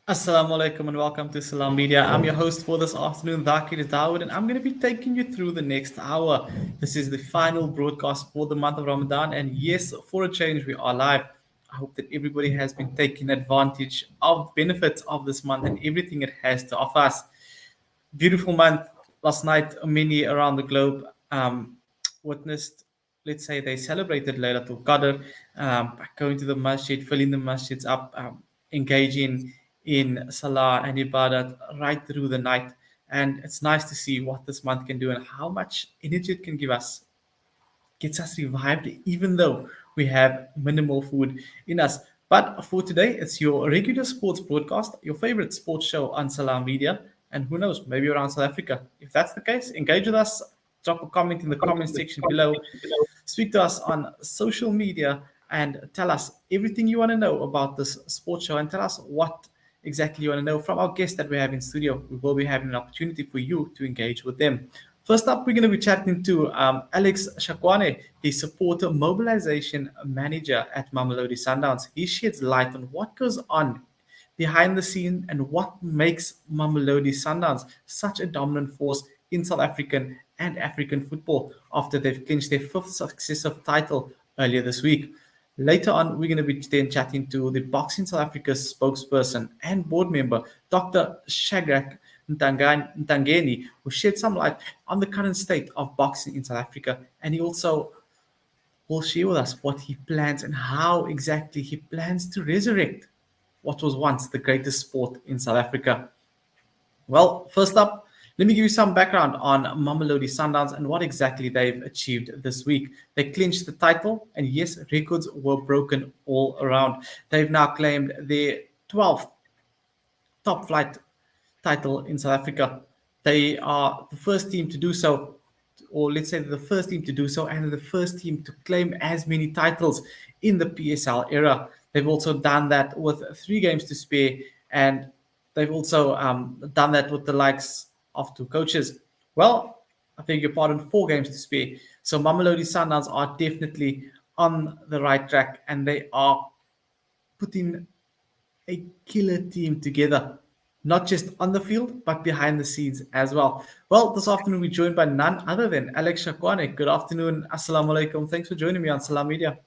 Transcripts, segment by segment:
Assalamu alaikum and welcome to Salam Media. I'm your host for this afternoon, Dhakir Dawood, and I'm going to be taking you through the next hour. This is the final broadcast for the month of Ramadan, and yes, for a change, we are live. I hope that everybody has been taking advantage of the benefits of this month and everything it has to offer us. Beautiful month. Last night, many around the globe witnessed, let's say, they celebrated Laylatul Qadr by going to the masjid, filling the masjids up, engaging in salah and ibadat right through the night. And it's nice to see what this month can do and how much energy it can give us, gets us revived even though we have minimal food in us. But for today, it's your regular sports broadcast, your favorite sports show on Salam Media, and who knows, maybe around South Africa. If that's the case, engage with us, drop a comment in the comment section below, speak to us on social media, and tell us everything you want to know about this sports show and tell us what exactly you want to know from our guests that we have in studio. We will be having an opportunity for you to engage with them. First up, we're going to be chatting to Alex Shakoane, the supporter mobilization manager at Mamelodi Sundowns. He sheds light on what goes on behind the scene and what makes Mamelodi Sundowns such a dominant force in South African and African football after they've clinched their fifth successive title earlier this week. Later on, we're going to be then chatting to the Boxing South Africa spokesperson and board member, Dr. Shadrack Ntangeni, who shed some light on the current state of boxing in South Africa. And he also will share with us what he plans and how exactly he plans to resurrect what was once the greatest sport in South Africa. Well, first up, let me give you some background on Mamelodi Sundowns and what exactly they've achieved this week. They clinched the title, and yes, records were broken all around. They've now claimed their 12th top flight title in South Africa. They are the first team to do so, or let's say the first team to do so, and the first team to claim as many titles in the PSL era. They've also done that with 3 games to spare, and they've also done that with the likes of 2 coaches. Well, I beg your pardon, 4 games to spare. So Mamelodi Sundowns are definitely on the right track, and they are putting a killer team together, not just on the field, but behind the scenes as well. Well, this afternoon we're joined by none other than Alex Shakoane. Good afternoon. Assalamu alaikum. Thanks for joining me on Salam Media.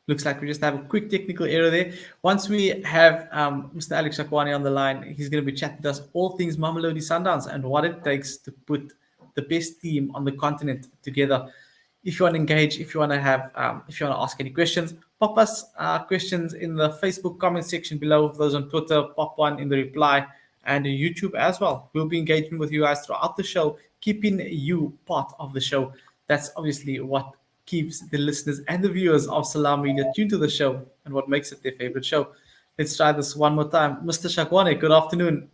Looks like we just have a quick technical error there. Once we have Mr. Alex Shakoane on the line, he's going to be chatting with us all things Mamelodi Sundowns and what it takes to put the best team on the continent together. If you want to engage, if you want to have, if you want to ask any questions, pop us questions in the Facebook comment section below. Those on Twitter, pop one in the reply, and YouTube as well. We'll be engaging with you guys throughout the show, keeping you part of the show. That's obviously what keeps the listeners and the viewers of Salam Media tuned to the show and what makes it their favorite show. Let's try this one more time. Mr. Shakwane, good afternoon.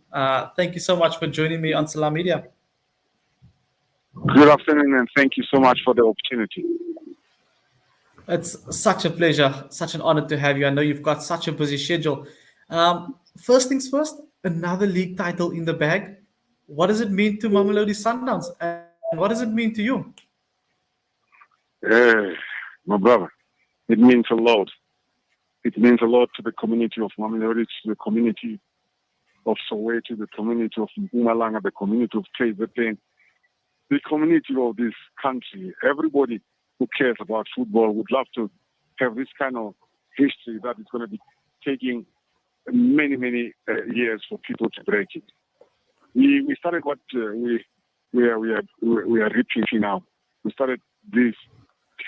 Thank you so much for joining me on Salam Media. Good afternoon, and thank you so much for the opportunity. It's such a pleasure, such an honor to have you. I know you've got such a busy schedule. First things first, another league title in the bag. What does it mean to Mamelodi Sundowns, and what does it mean to you? My brother, it means a lot. It means a lot to the community of Mamelodi, to the community of Soweto, the community of Mpumalanga, the community of KZN, the community of this country. Everybody who cares about football would love to have this kind of history that is going to be taking many, many years for people to break it. We started what we are repeating now. We started this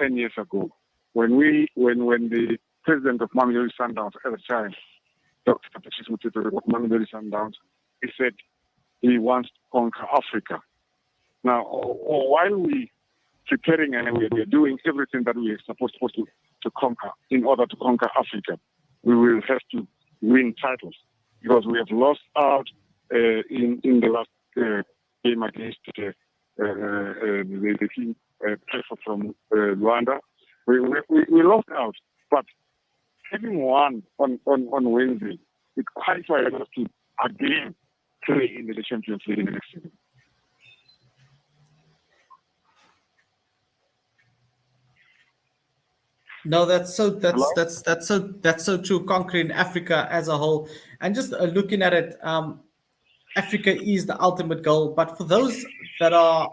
10 years ago when the president of Mamelodi Sundowns at the time, Dr. Patrice Motsepe of Mamelodi Sundowns, he said he wants to conquer Africa. Now, while we preparing and we are doing everything that we are supposed to conquer in order to conquer Africa, we will have to win titles because we have lost out in the last game against the team from Rwanda. We lost out, but having won on Wednesday, it qualified us to again play in the Champions League in the next season. No, that's so Hello? that's so true. Conquering Africa as a whole, and just looking at it, Africa is the ultimate goal. But for those that are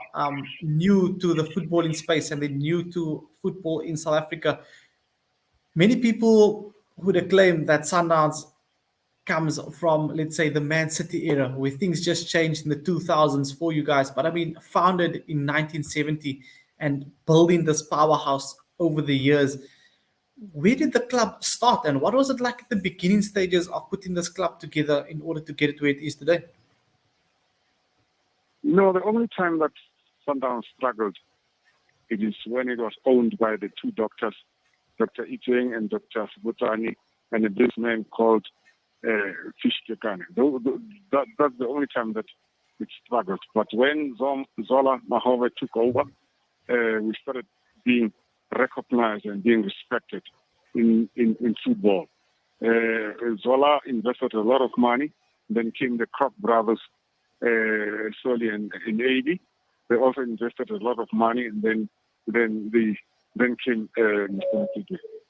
new to the footballing space and they're new to football in South Africa, many people would acclaim that Sundowns comes from, let's say, the Man City era, where things just changed in the 2000s for you guys. But I mean, founded in 1970 and building this powerhouse over the years. Where did the club start, and what was it like at the beginning stages of putting this club together in order to get it where it is today? No, the only time that Sundown struggled, it is when it was owned by the two doctors, Dr. Iteng and Dr. Subutani, and a businessman called Shakoane. That's the only time that it struggled. But when Zola Mahove took over, we started being recognized and being respected in football. Zola invested a lot of money. Then came the Kroc brothers, Soli and in 80. They also invested a lot of money, and then came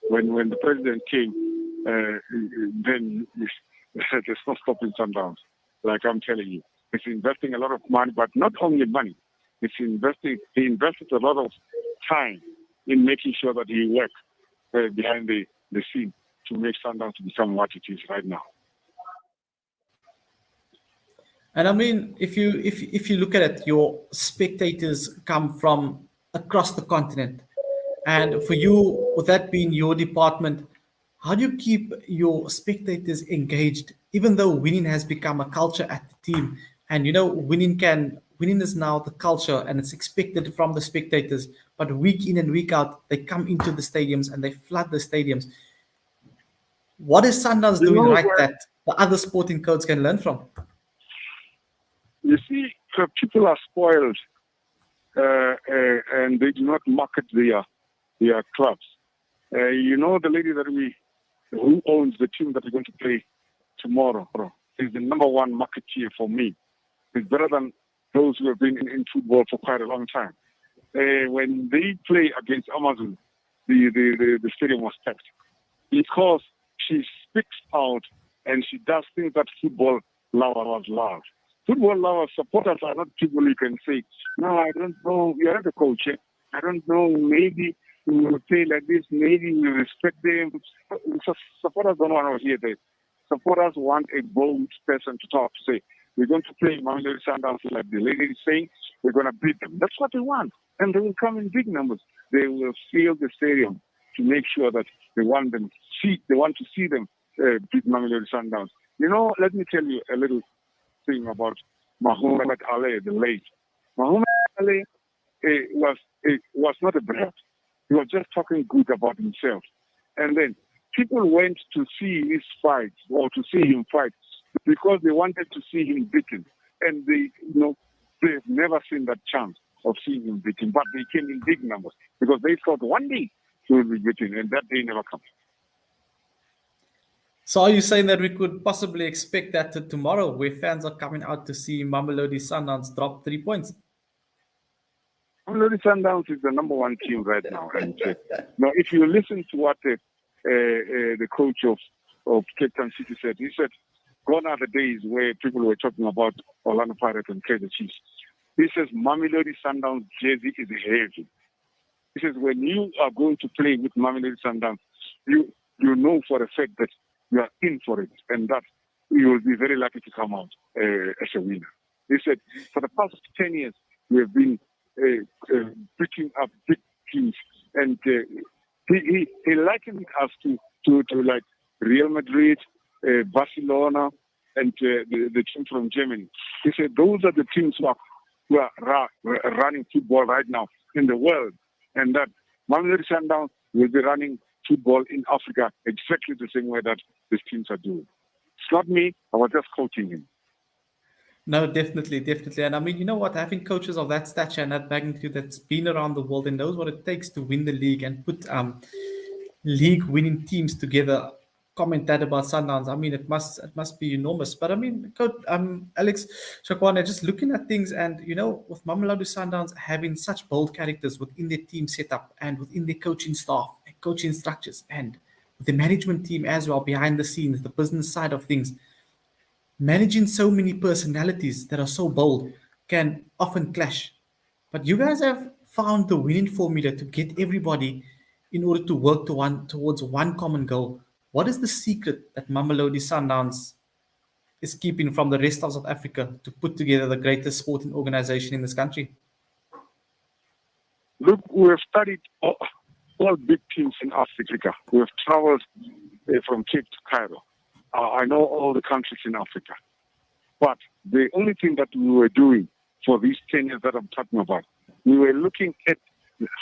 when the president came. Then there's no stopping Sundowns. Like I'm telling you, it's investing a lot of money, but not only money. It's investing. He invested a lot of time in making sure that he worked behind the scene to make Sundowns to become what it is right now. And I mean, if you look at it, your spectators come from across the continent, and for you, with that being your department, how do you keep your spectators engaged, even though winning has become a culture at the team, and winning is now the culture, and it's expected from the spectators. But week in and week out, they come into the stadiums and they flood the stadiums. What is Sundowns You doing know, right that the other sporting codes can learn from? you see, people are spoiled, and they do not market their clubs. You know, the lady who owns the team that we're going to play tomorrow is the number one marketeer for me. It's better than those who have been in football for quite a long time. When they play against Amazon, the stadium was packed because she speaks out and she does things that football lovers love. Football lovers, supporters are not people you can say, no, I don't know, you're not a coach. I don't know, maybe we will play like this, maybe we respect them. Supporters don't want to hear that. Supporters want a bold person to talk, to say, we're going to play Mamelodi Sundowns like the lady is saying, we're going to beat them. That's what they want. And they will come in big numbers. They will fill the stadium to make sure that they want to see them beat Mamelodi Sundowns. You know, let me tell you a little thing about Muhammad Ali, the late. Muhammad Ali was not a brat. He was just talking good about himself. And then people went to see his fight or to see him fight because they wanted to see him beaten. And they've never seen that chance of seeing him beaten. But they came in big numbers because they thought one day he will be beaten, and that day never comes. So are you saying that we could possibly expect that to tomorrow, where fans are coming out to see Mamelodi Sundowns drop 3 points? Mamelodi Sundowns is the number one team right now. And now, if you listen to what the coach of Cape Town City said, he said, gone are the days where people were talking about Orlando Pirates and Kaizer Chiefs. He says, Mamelodi Sundowns jersey is heavy. He says, when you are going to play with Mamelodi Sundowns, you know for a fact that you are in for it, and that you will be very lucky to come out as a winner. He said, for the past 10 years, we have been picking up big teams, and he likened us to like Real Madrid, Barcelona, and the team from Germany. He said those are the teams who are running football right now in the world, and that Mamelodi Sundowns will be running football in Africa exactly the same way that these teams are doing. It's not me. I was just coaching him. No, definitely, definitely. And I mean, you know what? Having coaches of that stature and that magnitude that's been around the world and knows what it takes to win the league and put league winning teams together, comment that about Sundowns. I mean, it must be enormous. But I mean, Coach Alex Shakoane, just looking at things, and with Mamelodi Sundowns having such bold characters within their team setup and within their coaching staff, coaching structures, and the management team as well behind the scenes, the business side of things. Managing so many personalities that are so bold can often clash. But you guys have found the winning formula to get everybody in order to work towards one common goal. What is the secret that Mamelodi Sundowns is keeping from the rest of South Africa to put together the greatest sporting organization in this country? Look, we have studied all big teams in Africa. We have traveled from Cape to Cairo. I know all the countries in Africa. But the only thing that we were doing for these 10 years that I'm talking about, we were looking at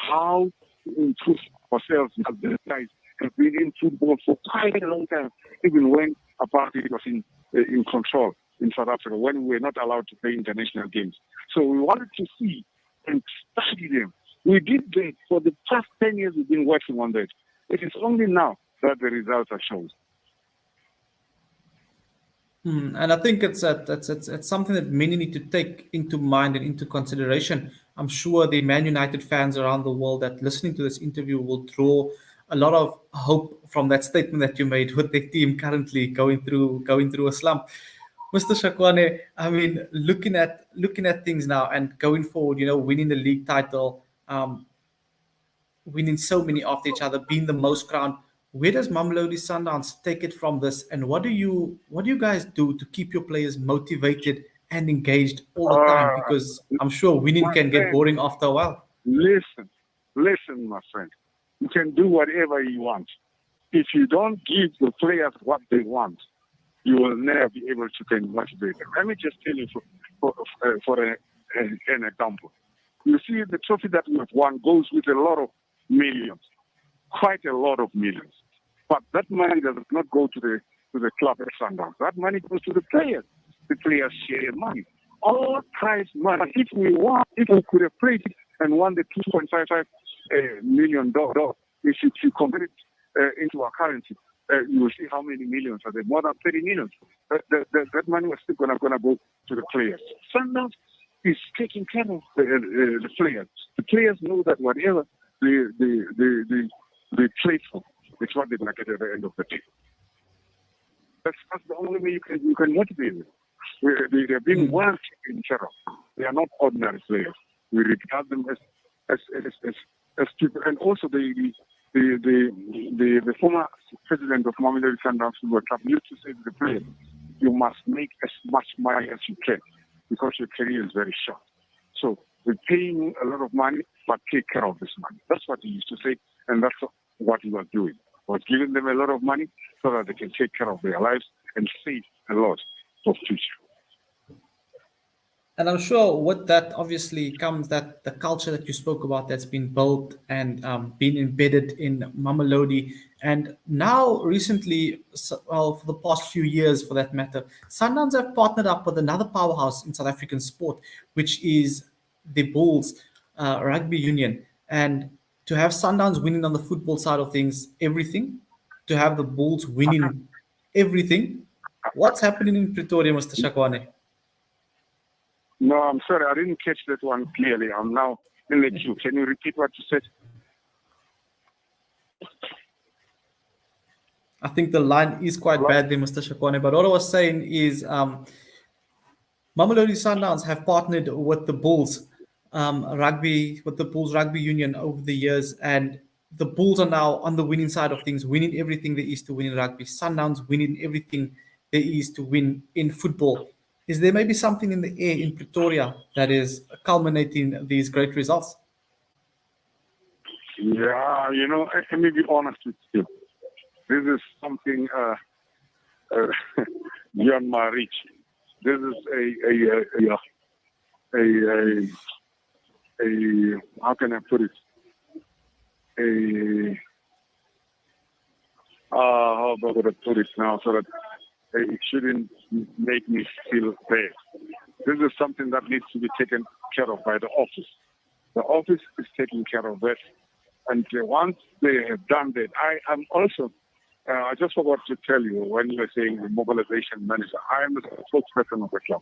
how to improve ourselves as the guys have been in football for quite a long time, even when apartheid was in control in South Africa, when we were not allowed to play international games. So we wanted to see and study them. We did that for the past 10 years. We've been working on that. It is only now that the results are shown. And I think it's something that many need to take into mind and into consideration. I'm sure the Man United fans around the world that listening to this interview will draw a lot of hope from that statement that you made with the team currently going through a slump. Mr. Shakoane, I mean, looking at things now and going forward, winning the league title, winning so many after each other, being the most crowned. Where does Mamelodi Sundowns take it from this, and what do you guys do to keep your players motivated and engaged all the time? Because I'm sure winning can get boring after a while. Listen, my friend. You can do whatever you want. If you don't give the players what they want, you will never be able to motivate them. Let me just tell you for an example. You see, the trophy that we have won goes with a lot of millions, quite a lot of millions. But that money does not go to the club at Sundowns. That money goes to the players. The players share money. All prize money. If we could have played it and won the $2.55 million, if you convert it into our currency, you will see how many millions are there. More than 30 millions. That money was still going to go to the players. Sundowns is taking care of the players. The players know that whatever they play for, it's what they're going to get at the end of the day. That's the only way you can motivate them. They're being well taken care of. They are not ordinary players. We regard them as people. And also the former president of Mamelodi Sundowns Football Club used to say to the players, you must make as much money as you can because your career is very short. So we're paying you a lot of money, but take care of this money. That's what he used to say, and that's what he was doing. He was giving them a lot of money so that they can take care of their lives and save a lot for future. And I'm sure with that obviously comes that the culture that you spoke about that's been built and been embedded in Mamelodi. And now recently, well, for the past few years for that matter, Sundowns have partnered up with another powerhouse in South African sport, which is the Bulls Rugby Union. And to have Sundowns winning on the football side of things, everything, to have the Bulls winning everything, what's happening in Pretoria, Mr. Shakoane? No, I'm sorry, I didn't catch that one clearly. I'm now in the queue. Can you repeat what you said? I think the line is quite bad there, Mr. Shakoane. But what I was saying is Mamelodi Sundowns have partnered with the Bulls Rugby Union over the years, and the Bulls are now on the winning side of things, winning everything there is to win in rugby. Sundowns winning everything there is to win in football. Is there maybe something in the air in Pretoria that is culminating these great results? Yeah, let me be honest with you. This is something beyond my reach. This is a how can I put it? How about I put it now so that it shouldn't make me feel bad. This is something that needs to be taken care of by the office. The office is taking care of that. And once they have done that, I am also, I just forgot to tell you when you were saying the mobilization manager, I am the spokesperson of the club.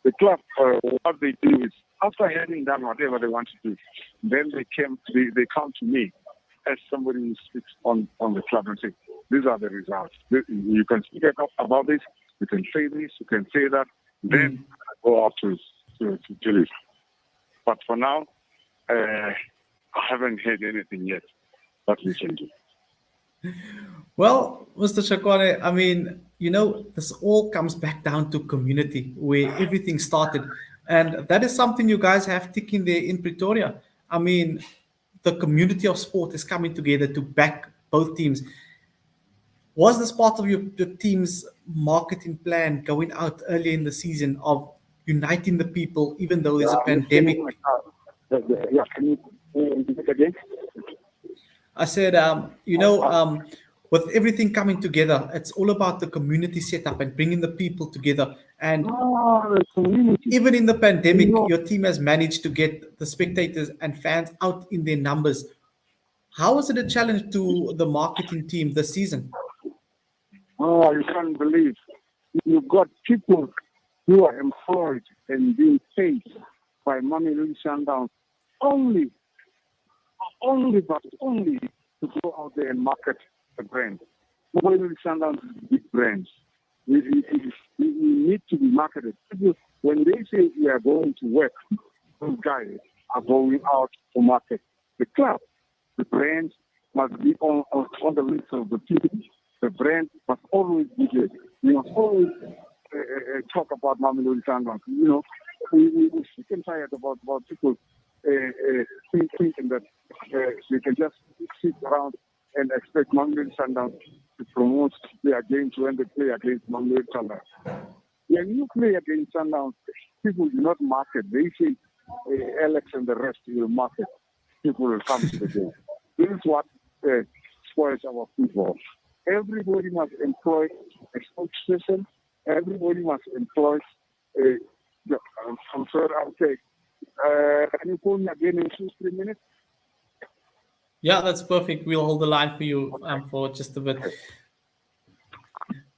The club, what they do is After having done whatever they want to do, then they come to me as somebody who speaks on the club and say, these are the results. You can speak about this, you can say this, you can say that, then go out to tell it. But for now, I haven't heard anything yet that we can do. Well, Mr. Shakoane, I mean, this all comes back down to community where everything started. And that is something you guys have ticking there in Pretoria. I mean, the community of sport is coming together to back both teams. Was this part of your team's marketing plan going out earlier in the season of uniting the people, even though there's a pandemic? Can you repeat it again? I said, with everything coming together, it's all about the community setup and bringing the people together. And even in the pandemic, your team has managed to get the spectators and fans out in their numbers. How was it a challenge to the marketing team this season? Oh, you can't believe. You've got people who are employed and being paid by Mamelodi Sundowns only to go out there and market the brand. Mamelodi Sundowns is big brands. We need to be marketed. When they say we are going to work, those guys are going out to market the club. The brand must be on the list of the people. The brand must always be there. We must always talk about Mamelodi Sundowns. We're sick and tired about people thinking that they can just sit around and expect Mamelodi Sundowns to promote their games when they play against Mamelodi Sundowns. When you play against Sundowns, people do not market. They say Alex and the rest will market. People will come to the game. This is what spoils our football. Everybody must employ a spokesperson. Everybody must employ I'm sorry, I'll take. Can you call me again in 2-3 minutes? Yeah, that's perfect. We'll hold the line for you for just a bit.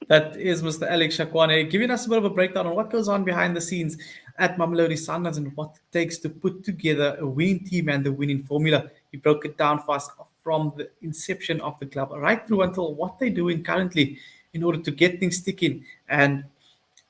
That is Mr. Alex Shakoane giving us a bit of a breakdown on what goes on behind the scenes at Mamelodi Sundowns and what it takes to put together a winning team and the winning formula. He broke it down for us from the inception of the club right through until what they're doing currently in order to get things sticking and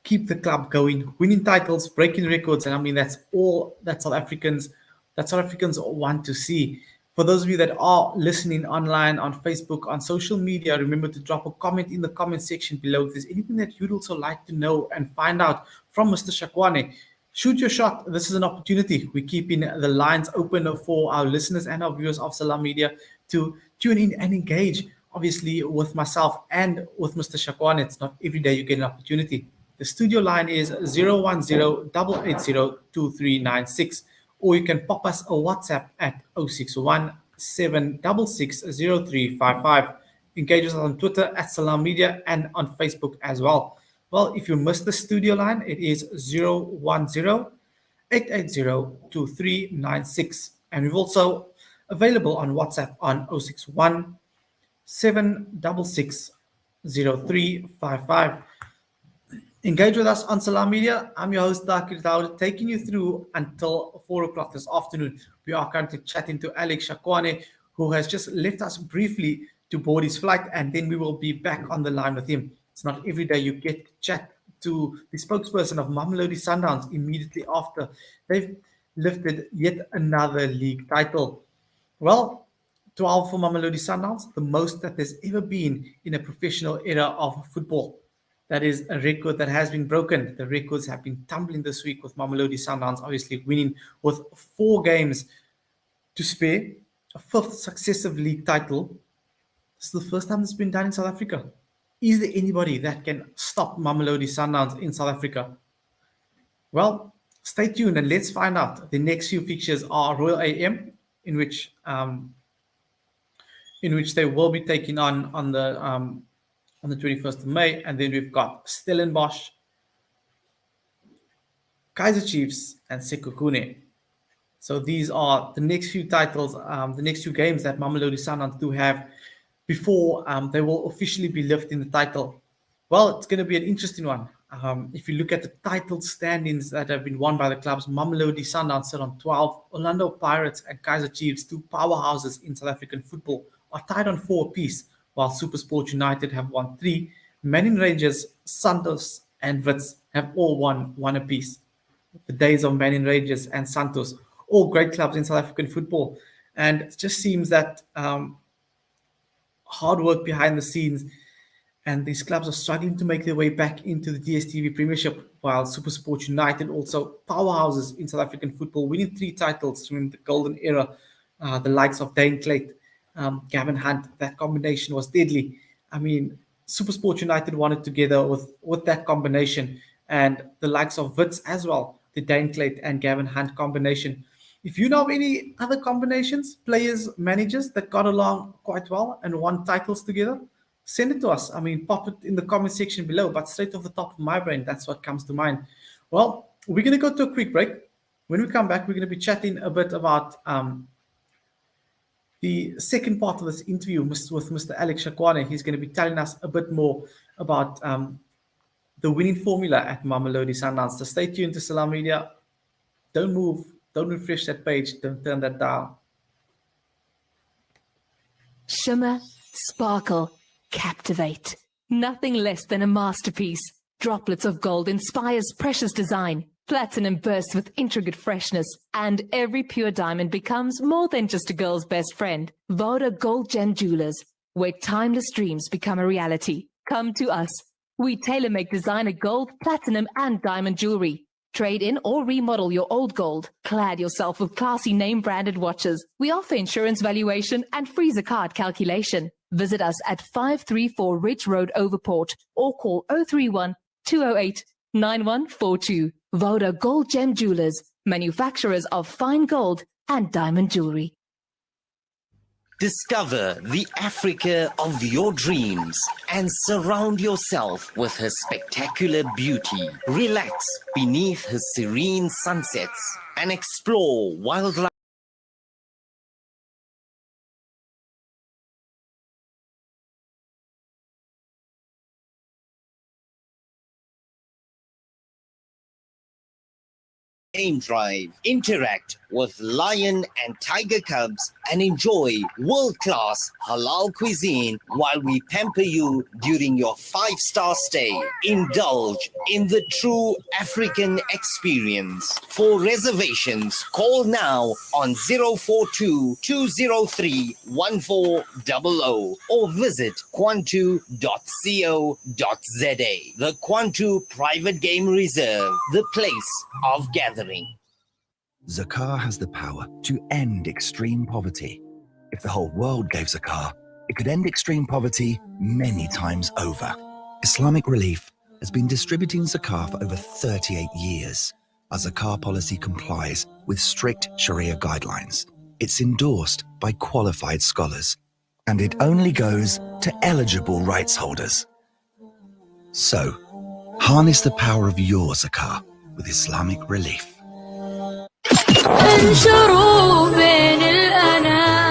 keep the club going, winning titles, breaking records. And I mean, that's all that South Africans want to see. For those of you that are listening online, on Facebook, on social media, remember to drop a comment in the comment section below. If there's anything that you'd also like to know and find out from Mr. Shakoane, shoot your shot. This is an opportunity. We're keeping the lines open for our listeners and our viewers of Salam Media to tune in and engage, obviously, with myself and with Mr. Shakoane. It's not every day you get an opportunity. The studio line is 010-880-2396. Or you can pop us a WhatsApp at 061 766 0355. Engage us on Twitter at Salam Media and on Facebook as well. Well, if you missed the studio line, it is 010-880-2396. And we're also available on WhatsApp on 061 766 0355. Engage with us on Salam Media. I'm your host, Dakir Dawood, taking you through until 4 o'clock this afternoon. We are currently chatting to Alex Shakoane, who has just left us briefly to board his flight, and then we will be back on the line with him. It's not every day you get to chat to the spokesperson of Mamelodi Sundowns immediately after they've lifted yet another league title. Well, 12 for Mamelodi Sundowns, the most that there's ever been in a professional era of football. That is a record that has been broken. The records have been tumbling this week with Mamelodi Sundowns obviously winning with 4 games to spare, a 5th successive league title. This is the first time it's been done in South Africa. Is there anybody that can stop Mamelodi Sundowns in South Africa? Well, stay tuned and let's find out. The next few fixtures are Royal AM, in which they will be taking on the 21st of May, and then we've got Stellenbosch, Kaizer Chiefs, and Shakoane. So these are the next few titles, the next few games that Mamelodi Sundowns do have before they will officially be lifting the title. Well, it's going to be an interesting one. If you look at the title standings that have been won by the clubs, Mamelodi Sundowns sit on 12, Orlando Pirates and Kaizer Chiefs, two powerhouses in South African football, are tied on 4 apiece, while SuperSport United have won 3. Manning Rangers, Santos, and Wits have all won 1 apiece. The days of Manning Rangers and Santos, all great clubs in South African football. And it just seems that hard work behind the scenes, and these clubs are struggling to make their way back into the DStv Premiership, while SuperSport United, also powerhouses in South African football, winning 3 titles during the golden era. The likes of Dane Clayt, Gavin Hunt, that combination was deadly. I mean, SuperSport United won it together with that combination, and the likes of Wits as well, the Dane Clayt and Gavin Hunt combination. If you know of any other combinations, players, managers that got along quite well and won titles together, send it to us. I mean, pop it in the comment section below, but straight off the top of my brain, that's what comes to mind. Well, we're going to go to a quick break. When we come back, we're going to be chatting a bit about the second part of this interview with Mr. Alex Shakoane. He's going to be telling us a bit more about the winning formula at Mamelodi Sundowns. So stay tuned to Salam Media. Don't move. Don't refresh that page. Don't turn that down. Shimmer, sparkle, captivate. Nothing less than a masterpiece. Droplets of gold inspires precious design. Platinum bursts with intricate freshness. And every pure diamond becomes more than just a girl's best friend. Voda Gold Gem Jewelers, where timeless dreams become a reality. Come to us. We tailor-make designer gold, platinum, and diamond jewelry. Trade in or remodel your old gold. Clad yourself with classy name-branded watches. We offer insurance valuation and free Zakat calculation. Visit us at 534 Ridge Road, Overport, or call 031 208 9142. Voda Gold Gem Jewelers, manufacturers of fine gold and diamond jewelry. Discover the Africa of your dreams and surround yourself with her spectacular beauty. Relax beneath her serene sunsets and explore wildlife. Game drive, interact with lion and tiger cubs, and enjoy world-class halal cuisine while we pamper you during your 5-star stay. Indulge in the true African experience. For reservations, call now on 042 203 1400 or visit kwantu.co.za. The Kwantu Private Game Reserve, the place of gathering. Zakah has the power to end extreme poverty. If the whole world gave zakah, it could end extreme poverty many times over. Islamic Relief has been distributing zakah for over 38 years. Our zakah policy complies with strict Sharia guidelines. It's endorsed by qualified scholars, and it only goes to eligible rights holders. So, harness the power of your zakah with Islamic Relief.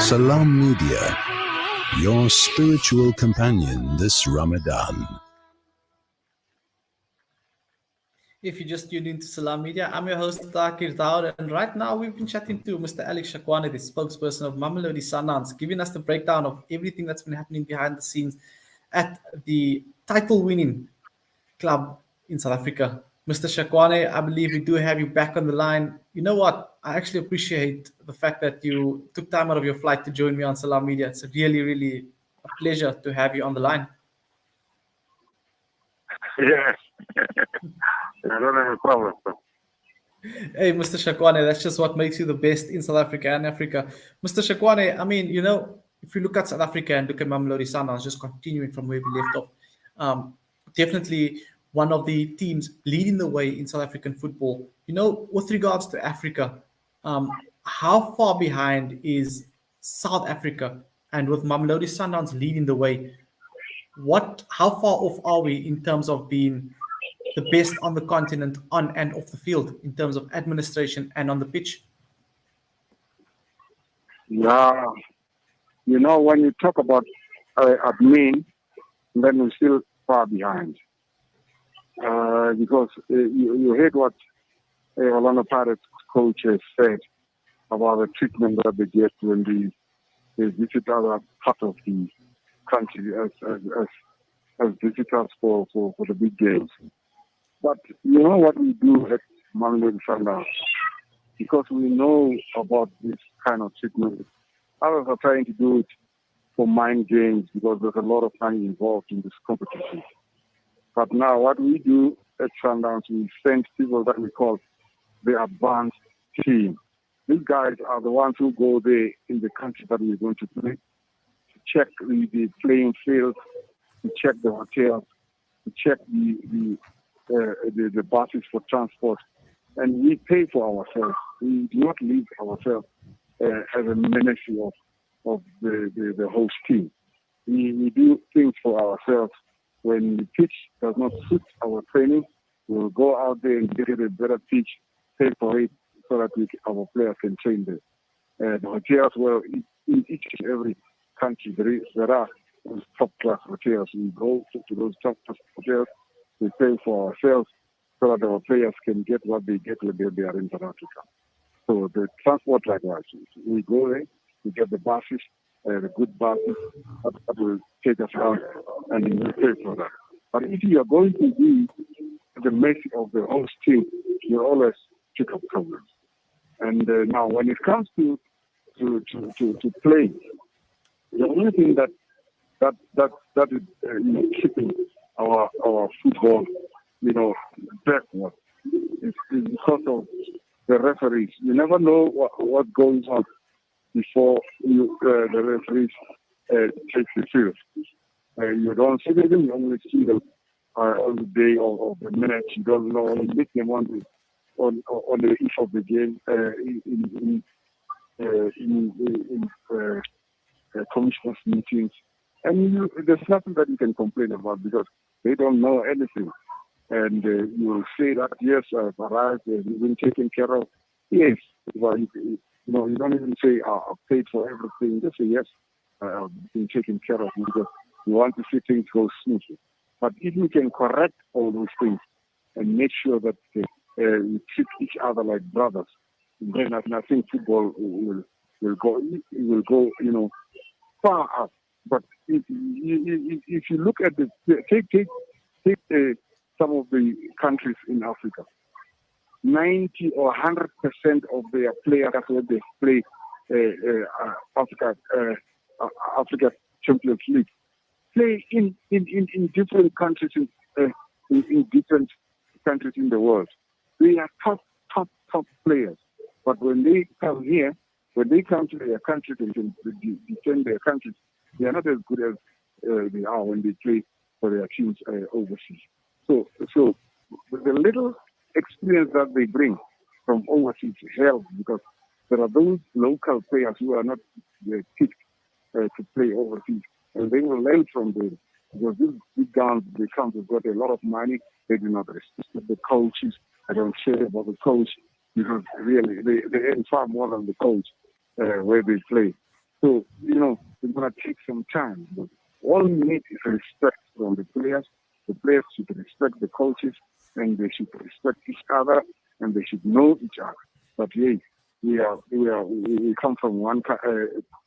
Salam Media, your spiritual companion this Ramadan. If you just tuned into Salam Media, I'm your host, Takir Daud, and right now we've been chatting to Mr. Alex Shakoane, the spokesperson of Mamelodi Sundowns, giving us the breakdown of everything that's been happening behind the scenes at the title-winning club in South Africa. Mr. Shakoane, I believe we do have you back on the line. You know what? I actually appreciate the fact that you took time out of your flight to join me on Salam Media. It's really, really a pleasure to have you on the line. Yeah. I don't have a problem. Hey, Mr. Shakoane, that's just what makes you the best in South Africa and Africa. Mr. Shakoane, I mean, you know, if you look at South Africa and look at Mamelodi Sundowns, just continuing from where we left off, definitely one of the teams leading the way in South African football. You know, with regards to Africa, how far behind is South Africa? And with Mamelodi Sundowns leading the way, how far off are we in terms of being the best on the continent, on and off the field, in terms of administration and on the pitch? Yeah. You know, when you talk about admin, then we're still far behind. because you heard what Orlando Pirates coach has said about the treatment that they get when they visit other part of the country as visitors for the big games. But you know what we do at Mamelodi Sundowns? Because we know about this kind of treatment. Others are trying to do it for mind games because there's a lot of money involved in this competition. But now what we do at Sundowns, we send people that we call the advanced team. These guys are the ones who go there in the country that we're going to play, to check the playing field, to check the hotels, to check the buses for transport. And we pay for ourselves. We do not leave ourselves as a ministry of the host team. We do things for ourselves. When the pitch does not suit our training, we'll go out there and get a better pitch, pay for it, so that our players can train there. The hotels, well, in each and every country, there are those top-class hotels. We go to those top-class hotels, we pay for ourselves, so that our players can get what they get when they are in South Africa. So the transport, likewise, we go there, we get the buses, the good buses that will take us out, and we pay for that. But if you are going to be at the mercy of the host team, you always pick up problems. And now, when it comes to play, the only thing that is keeping our football, backward is because of the referees. You never know what goes on before the referees take the field. You don't see them, you only see them on the day of the minute. You don't know, you meet them on the eve of the game in commissioners' meetings. And there's nothing that you can complain about because they don't know anything. And you will say that, yes, I've arrived, you've been taken care of. Yes, well, you don't even say, I've paid for everything. Just say, yes, I've been taken care of because you want to see things go smoothly. But if we can correct all those things and make sure that we treat each other like brothers, then I think football will go far up. But if you look at take some of the countries in Africa, 90 or 100% of their players when they play Africa Champions League play in different countries in different countries in the world. They are top players. But when they come here, when they come to their country to defend their countries, they are not as good as they are when they play for their teams overseas. So the little experience that they bring from overseas helps because there are those local players who are not picked to play overseas, and they will learn from them. Because these big guns, they come, they've got a lot of money, they do not respect the coaches. I don't care about the coach because really they earn far more than the coach where they play. So, it's going to take some time. But all we need is respect from the players. The players should respect the coaches, and they should respect each other, and they should know each other. But hey, we come from one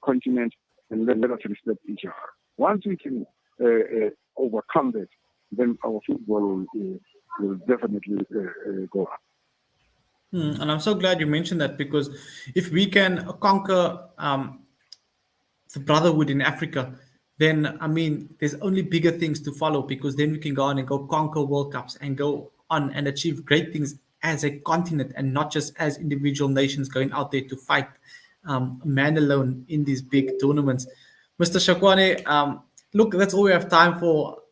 continent, and let us respect each other. Once we can overcome that, then our football will definitely go up. And I'm so glad you mentioned that because if we can conquer the brotherhood in Africa, then there's only bigger things to follow because then we can go on and go conquer World Cups and go on and achieve great things as a continent and not just as individual nations going out there to fight man alone in these big tournaments. Mr. Shakoane, look, that's all we have time for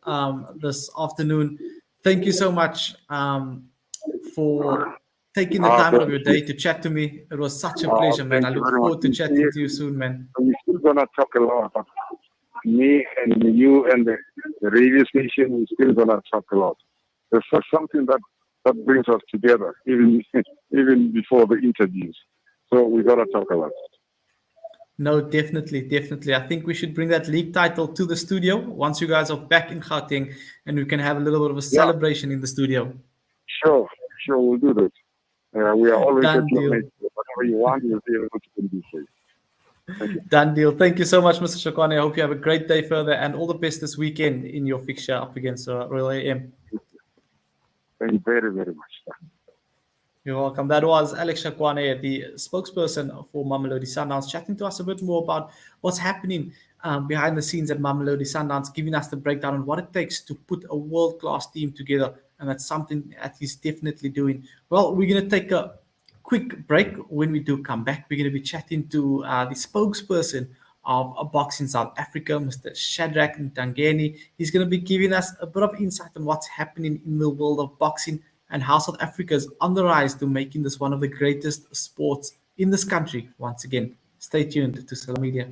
this afternoon. Thank you so much for taking the time out of your day to chat to me. It was such a pleasure, man. I look forward to chatting to you soon, man. We're still going to talk a lot. Me and you and the radio station, we're still going to talk a lot. There's something that brings us together, even before the interviews. So we got to talk a lot. No, definitely, definitely. I think we should bring that league title to the studio once you guys are back in Gauteng, and we can have a little bit of a Yeah, celebration in the studio. sure, we'll do that. We are always at Done your deal. mate. Whatever you want, we'll be able to do for you. Thank you. Done deal. Thank you so much, Mr. Shakoane. I hope you have a great day further and all the best this weekend in your fixture up against Royal AM. Thank you very, very much. You're welcome. That was Alex Shakoane, the spokesperson for Mamelodi Sundowns, chatting to us a bit more about what's happening behind the scenes at Mamelodi Sundowns, giving us the breakdown on what it takes to put a world-class team together. And that's something that he's definitely doing. Well, we're going to take a quick break. When we do come back, we're going to be chatting to the spokesperson of Boxing South Africa, Mr. Shadrack Ntangeni. He's going to be giving us a bit of insight on what's happening in the world of boxing and how South Africa is on the rise to making this one of the greatest sports in this country once again. Stay tuned to Salam Media.